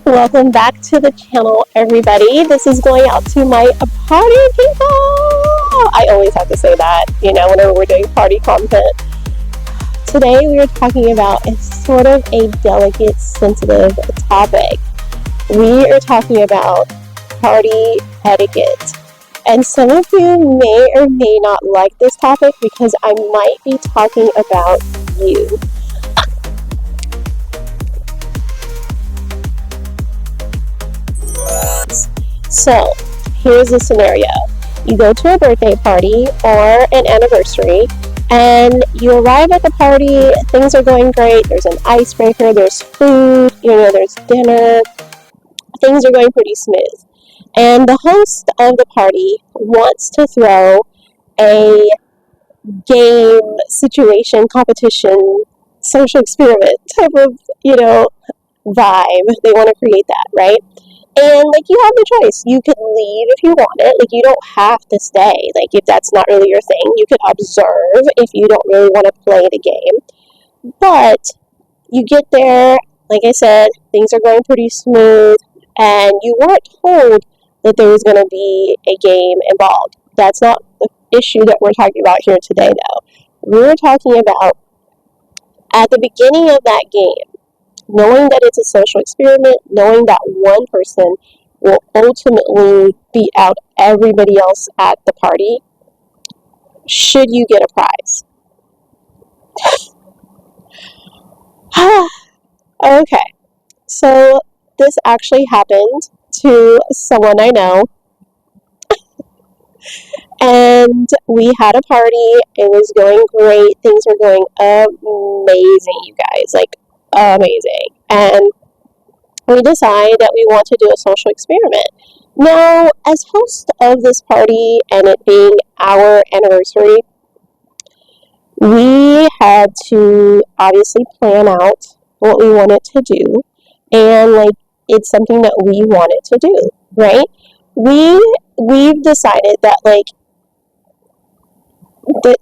Welcome back to the channel, everybody. This is going out to my party people. I always have to say that, whenever we're doing party content. Today we are talking about a sort of a delicate, sensitive topic. We are talking about party etiquette. And some of you may or may not like this topic because I might be talking about you. So, here's the scenario. You go to a birthday party or an anniversary, and you arrive at the party, things are going great, there's an icebreaker, there's food, there's dinner, things are going pretty smooth. And the host of the party wants to throw a game, situation, competition, social experiment type of, vibe. They want to create that, right? And, you have the choice. You could leave if you want it. You don't have to stay. If that's not really your thing. You could observe if you don't really want to play the game. But you get there, like I said, things are going pretty smooth, and you weren't told that there was going to be a game involved. That's not the issue that we're talking about here today, though. We're talking about at the beginning of that game, knowing that it's a social experiment, knowing that one person will ultimately beat out everybody else at the party, should you get a prize? Okay, so this actually happened to someone I know, and we had a party. It was going great. Things were going amazing, you guys, amazing. And we decide that we want to do a social experiment. Now, as host of this party and it being our anniversary, we had to obviously plan out what we wanted to do, and it's something that we wanted to do, right? We've decided that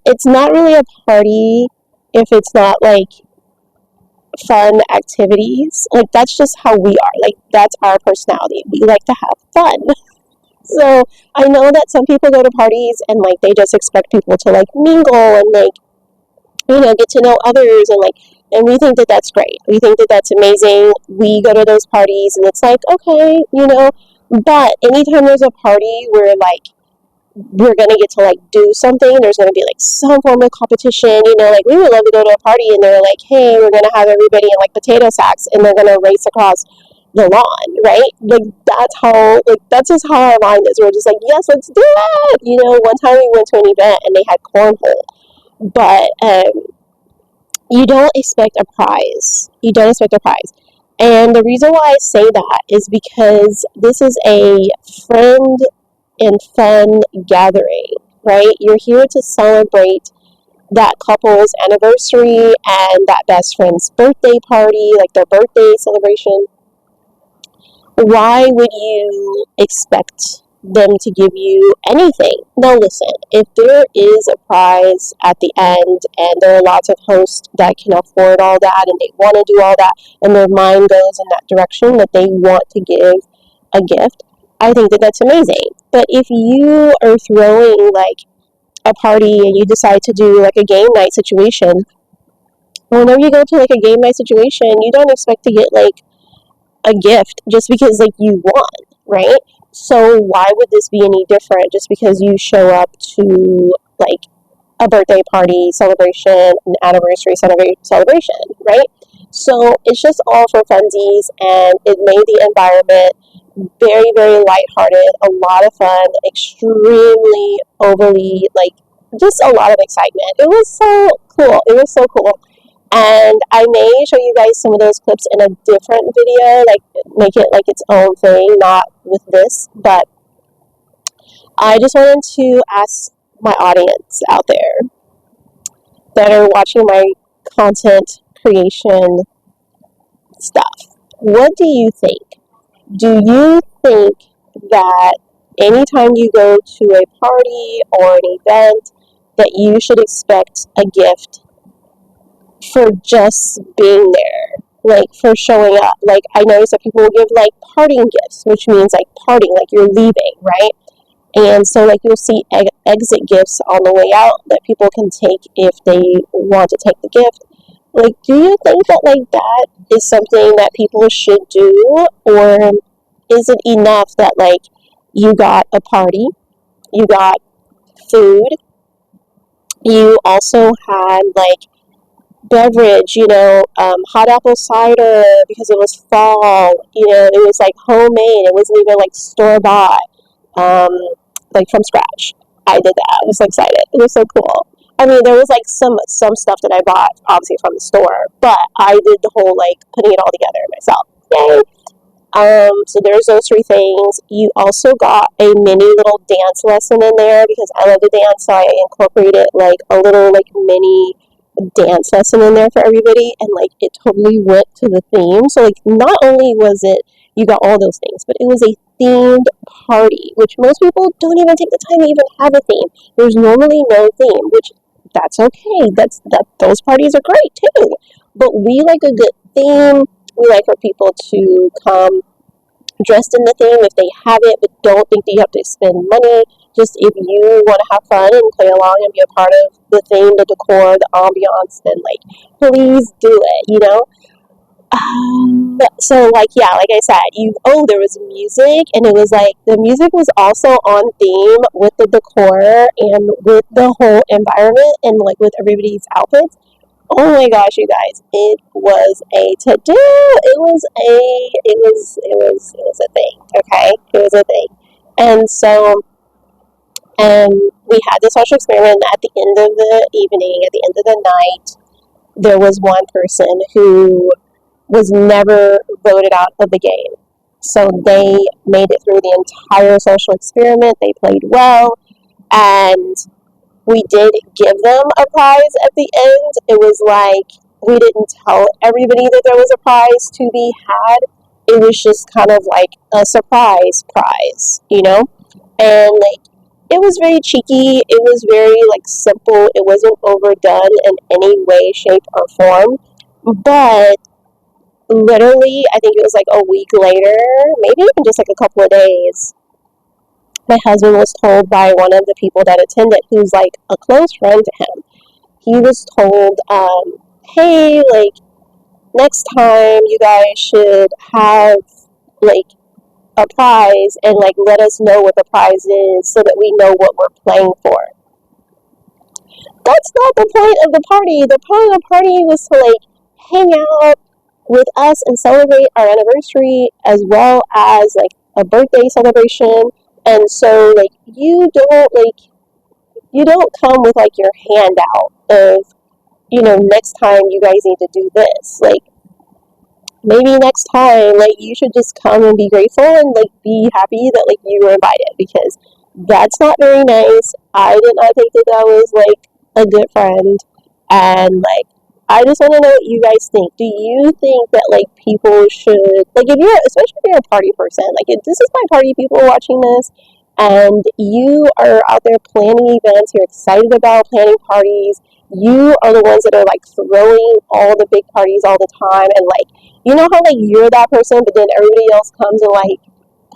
it's not really a party if it's not fun activities. That's just how we are. That's our personality. We like to have fun. So I know that some people go to parties and they just expect people to mingle and get to know others, and we think that that's great. We think that that's amazing. We go to those parties and it's okay, but anytime there's a party where we're going to get to do something, there's going to be some form of competition, we would love to go to a party and they're hey, we're going to have everybody in potato sacks and they're going to race across the lawn, right? That's just how our mind is. We're just yes, let's do it. One time we went to an event and they had cornhole, but you don't expect a prize. And the reason why I say that is because this is a friend and fun gathering, right? You're here to celebrate that couple's anniversary and that best friend's birthday party, their birthday celebration. Why would you expect them to give you anything? Now listen, if there is a prize at the end and there are lots of hosts that can afford all that and they want to do all that and their mind goes in that direction that they want to give a gift, I think that that's amazing. But if you are throwing a party and you decide to do a game night situation, whenever you go to a game night situation, you don't expect to get a gift just because you won, right? So why would this be any different just because you show up to a birthday party celebration, an anniversary celebration, right? So it's just all for funsies, and it made the environment very, very lighthearted, a lot of fun, extremely overly, just a lot of excitement. It was so cool. And I may show you guys some of those clips in a different video, make it its own thing, not with this. But I just wanted to ask my audience out there that are watching my content creation stuff, what do you think? Do you think that anytime you go to a party or an event that you should expect a gift for just being there? like for showing up. Like I noticed that people will give like parting gifts, which means like parting, like you're leaving, right? And so like you'll see exit gifts on the way out that people can take if they want to take the gift. Like, do you think that like that is something that people should do, or is it enough that like you got a party, you got food, you also had like beverage, hot apple cider because it was fall, it was like homemade, it wasn't even like store bought, um, like from scratch. I did that. I was so excited. It was so cool. I mean, there was like some stuff that I bought obviously from the store, but I did the whole like putting it all together myself. Yay! So there's those three things. You also got a mini little dance lesson in there because I love to dance, so I incorporated like a little like mini dance lesson in there for everybody, and like it totally went to the theme. So like not only was it you got all those things, but it was a themed party, which most people don't even take the time to even have a theme. There's normally no theme, which that's okay. That those parties are great too. But we like a good theme. We like for people to come dressed in the theme if they have it, but don't think that you have to spend money. Just if you want to have fun and play along and be a part of the theme, the decor, the ambiance, then like please do it. So like yeah, like I said, there was music, and it was like the music was also on theme with the decor and with the whole environment and like with everybody's outfits. Oh my gosh, you guys, it was a to do. It was a thing. Okay, it was a thing, and so we had the social experiment. At the end of the evening, at the end of the night, there was one person who was never voted out of the game. So they made it through the entire social experiment. They played well, and we did give them a prize at the end. It was like we didn't tell everybody that there was a prize to be had. It was just kind of like a surprise prize. And like it was very cheeky. It was very like simple. It wasn't overdone in any way, shape, or form. But literally, I think it was like a week later, maybe even just like a couple of days, my husband was told by one of the people that attended, who's like a close friend to him. He was told, hey, like, next time you guys should have like a prize and like let us know what the prize is so that we know what we're playing for. That's not the point of the party. The point of the party was to like hang out with us and celebrate our anniversary as well as like a birthday celebration. And so like you don't come with like your hand out of next time you guys need to do this. Like maybe next time like you should just come and be grateful and like be happy that like you were invited, because that's not very nice. I did not think that that was like a good friend. And like I just want to know what you guys think. Do you think that like people should, like, if you're, especially if you're a party person, like if this is my party, people watching this, and you are out there planning events, you're excited about planning parties, you are the ones that are like throwing all the big parties all the time, and like you know how like you're that person, but then everybody else comes and like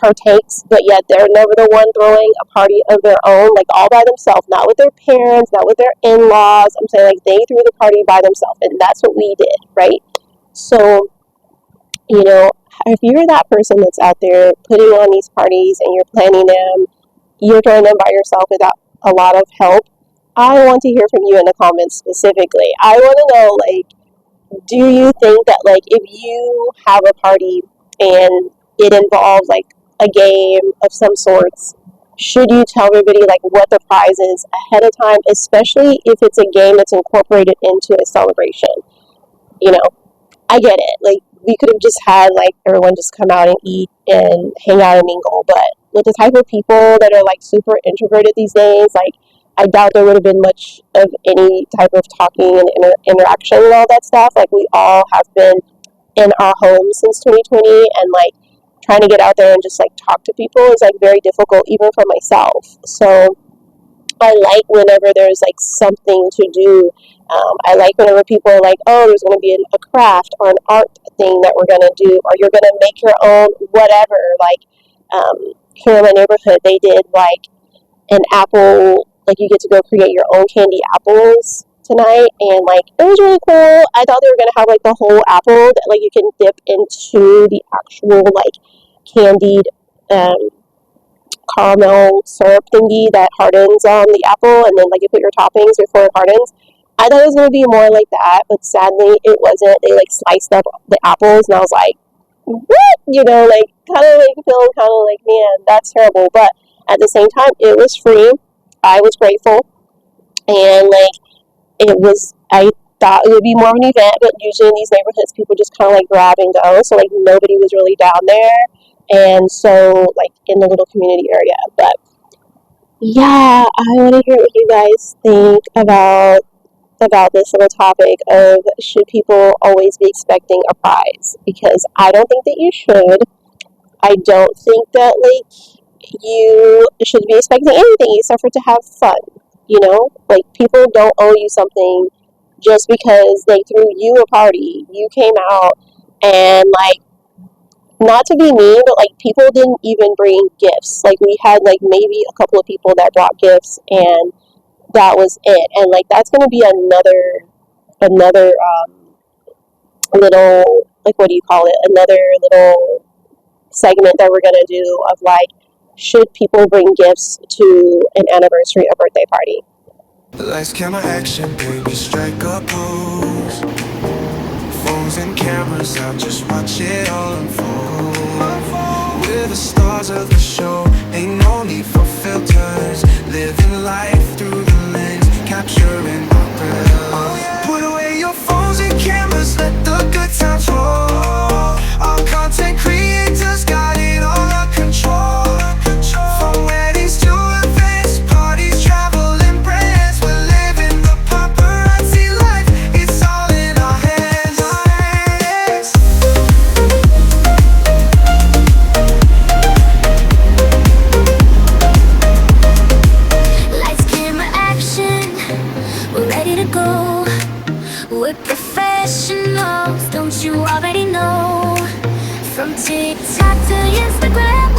partakes, but yet they're never the one throwing a party of their own, like all by themselves, not with their parents, not with their in-laws. I'm saying like they threw the party by themselves, and that's what we did, right? So, if you're that person that's out there putting on these parties and you're planning them, you're doing them by yourself without a lot of help, I want to hear from you in the comments specifically. I want to know, like, do you think that like if you have a party and it involves like a game of some sorts, should you tell everybody like what the prize is ahead of time, especially if it's a game that's incorporated into a celebration? I get it. Like we could have just had like everyone just come out and eat and hang out and mingle, but with the type of people that are like super introverted these days, like I doubt there would have been much of any type of talking and interaction and all that stuff. Like we all have been in our homes since 2020, and like trying to get out there and just like talk to people is like very difficult even for myself. So I like whenever there's like something to do I like whenever people are like, oh, there's going to be a craft or an art thing that we're going to do, or you're going to make your own whatever. Like here in my neighborhood, they did like an apple, like you get to go create your own candy apples tonight, and like it was really cool. I thought they were going to have like the whole apple that like you can dip into the actual like candied caramel syrup thingy that hardens on the apple, and then like you put your toppings before it hardens. I thought it was gonna be more like that, but sadly it wasn't. They like sliced up the apples, and I was like, what? You know, like kind of like feeling kind of like, man, that's terrible. But at the same time, it was free. I was grateful, and like it was. I thought it would be more of an event, but usually in these neighborhoods, people just kind of like grab and go. So like nobody was really down there, and so like in the little community area. But yeah, I want to hear what you guys think about this little topic of should people always be expecting a prize? Because I don't think that you should. I don't think that like you should be expecting anything except for to have fun. You know, like people don't owe you something just because they threw you a party. You came out and like, not to be mean, but like people didn't even bring gifts. Like we had like maybe a couple of people that brought gifts, and that was it. And like that's gonna be another little, like, what do you call it, another little segment that we're gonna do of like, should people bring gifts to an anniversary or birthday party? Lights, camera, action, baby, strike a pose. Phones and cameras out, just watch it all unfold. We're the stars of the show, ain't no need for filters. Living life through the lens, capturing our real. Put away your phones and cameras, let the good times roll. Our content creators got it all under control. From weddings to events, parties, travel and brands, we're living the paparazzi life. It's all in our hands. Lights, camera, action, we're ready to go. We're professionals, don't you already know? From TikTok to Instagram,